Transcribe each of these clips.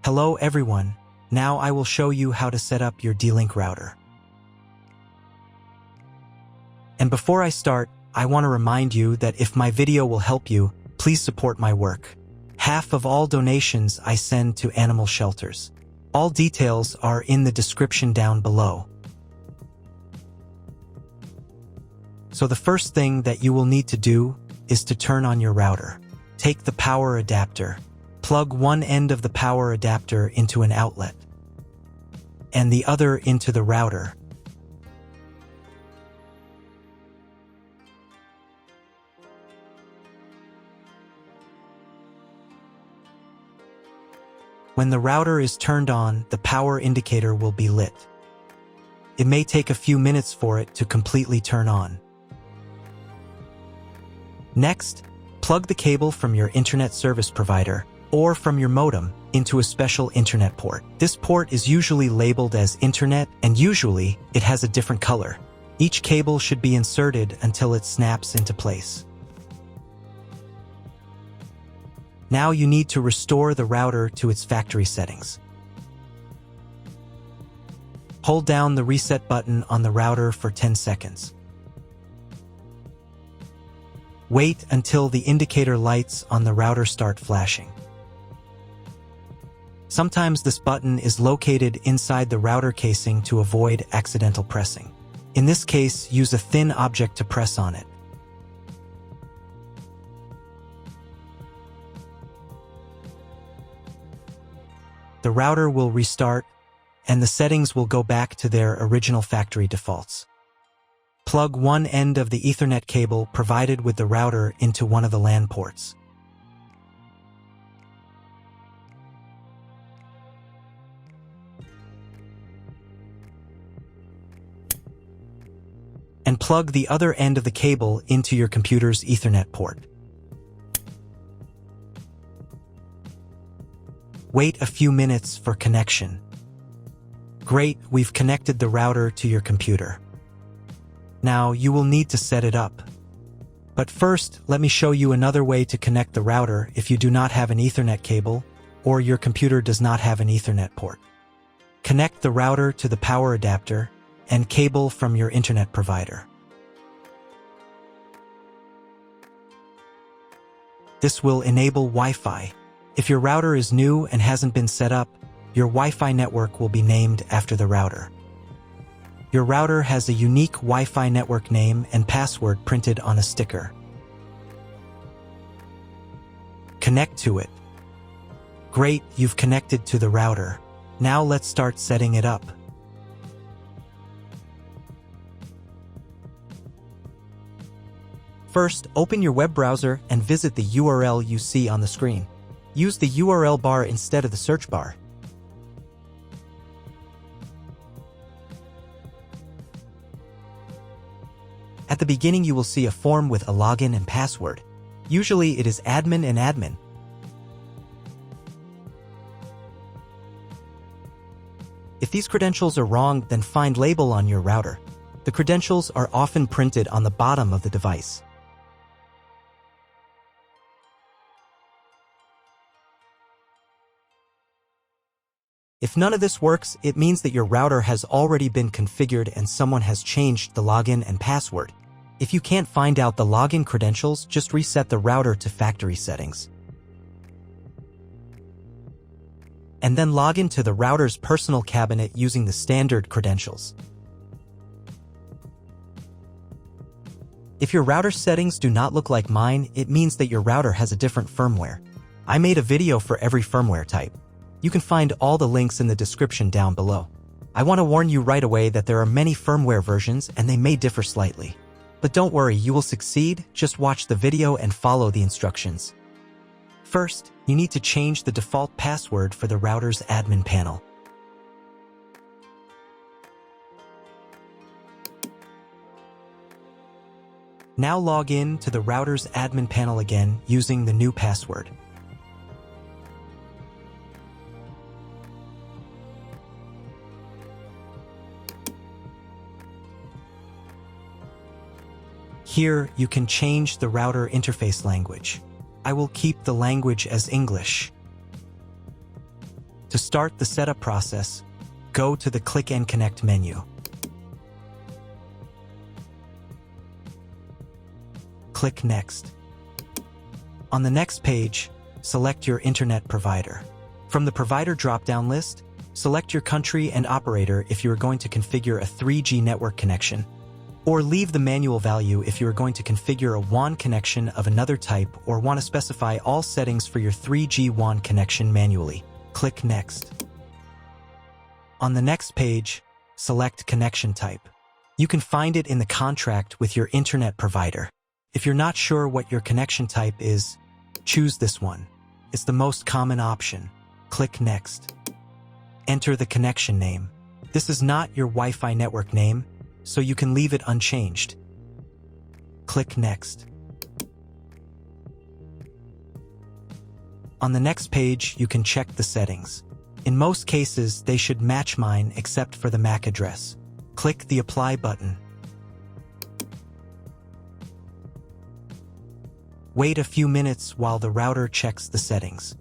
Hello everyone, now I will show you how to set up your D-Link router. And before I start, I want to remind you that if my video will help you, please support my work. Half of all donations I send to animal shelters. All details are in the description down below. So the first thing that you will need to do is to turn on your router. Take the power adapter. Plug one end of the power adapter into an outlet and the other into the router. When the router is turned on, the power indicator will be lit. It may take a few minutes for it to completely turn on. Next, plug the cable from your internet service provider or from your modem into a special internet port. This port is usually labeled as internet, and usually it has a different color. Each cable should be inserted until it snaps into place. Now you need to restore the router to its factory settings. Hold down the reset button on the router for 10 seconds. Wait until the indicator lights on the router start flashing. Sometimes this button is located inside the router casing to avoid accidental pressing. In this case, use a thin object to press on it. The router will restart, and the settings will go back to their original factory defaults. Plug one end of the Ethernet cable provided with the router into one of the LAN ports. And plug the other end of the cable into your computer's Ethernet port. Wait a few minutes for connection. Great, we've connected the router to your computer. Now you will need to set it up. But first, let me show you another way to connect the router if you do not have an Ethernet cable or your computer does not have an Ethernet port. Connect the router to the power adapter and cable from your internet provider. This will enable Wi-Fi. If your router is new and hasn't been set up, your Wi-Fi network will be named after the router. Your router has a unique Wi-Fi network name and password printed on a sticker. Connect to it. Great, you've connected to the router. Now let's start setting it up. First, open your web browser and visit the URL you see on the screen. Use the URL bar instead of the search bar. At the beginning, you will see a form with a login and password. Usually, it is admin and admin. If these credentials are wrong, then find label on your router. The credentials are often printed on the bottom of the device. If none of this works, it means that your router has already been configured and someone has changed the login and password. If you can't find out the login credentials, just reset the router to factory settings. And then log into the router's personal cabinet using the standard credentials. If your router settings do not look like mine, it means that your router has a different firmware. I made a video for every firmware type. You can find all the links in the description down below. I want to warn you right away that there are many firmware versions and they may differ slightly. But don't worry, you will succeed, just watch the video and follow the instructions. First, you need to change the default password for the router's admin panel. Now log in to the router's admin panel again using the new password. Here, you can change the router interface language. I will keep the language as English. To start the setup process, go to the Click and Connect menu. Click Next. On the next page, select your internet provider. From the provider drop-down list, select your country and operator if you are going to configure a 3G network connection, or leave the manual value if you are going to configure a WAN connection of another type or want to specify all settings for your 3G WAN connection manually. Click Next. On the next page, select connection type. You can find it in the contract with your internet provider. If you're not sure what your connection type is, choose this one. It's the most common option. Click Next. Enter the connection name. This is not your Wi-Fi network name, so you can leave it unchanged. Click Next. On the next page, you can check the settings. In most cases, they should match mine except for the MAC address. Click the Apply button. Wait a few minutes while the router checks the settings.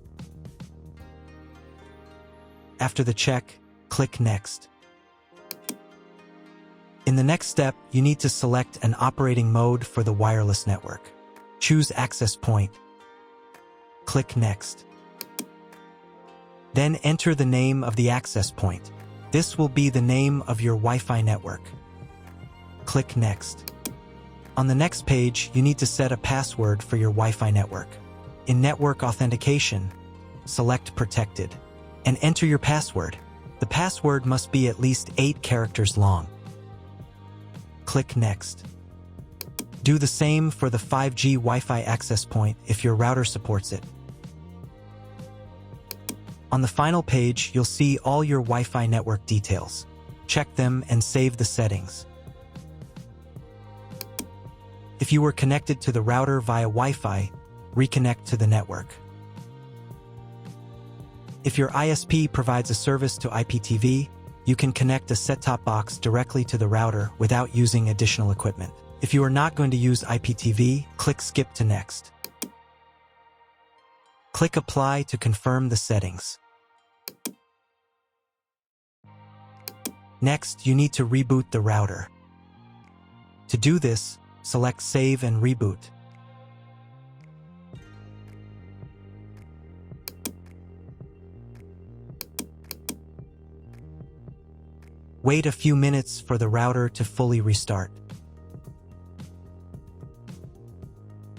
After the check, click Next. In the next step, you need to select an operating mode for the wireless network. Choose Access Point. Click Next. Then enter the name of the access point. This will be the name of your Wi-Fi network. Click Next. On the next page, you need to set a password for your Wi-Fi network. In Network Authentication, select Protected and enter your password. The password must be at least 8 characters long. Click Next. Do the same for the 5G Wi-Fi access point if your router supports it. On the final page, you'll see all your Wi-Fi network details. Check them and save the settings. If you were connected to the router via Wi-Fi, reconnect to the network. If your ISP provides a service to IPTV, you can connect a set-top box directly to the router without using additional equipment. If you are not going to use IPTV, click Skip to Next. Click Apply to confirm the settings. Next, you need to reboot the router. To do this, select Save and Reboot. Wait a few minutes for the router to fully restart.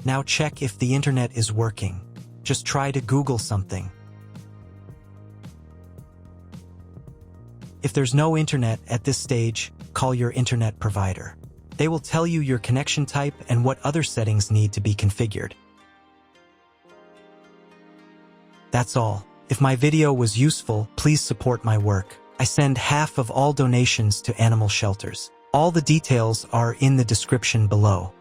Now check if the internet is working. Just try to Google something. If there's no internet at this stage, call your internet provider. They will tell you your connection type and what other settings need to be configured. That's all. If my video was useful, please support my work. I send half of all donations to animal shelters. All the details are in the description below.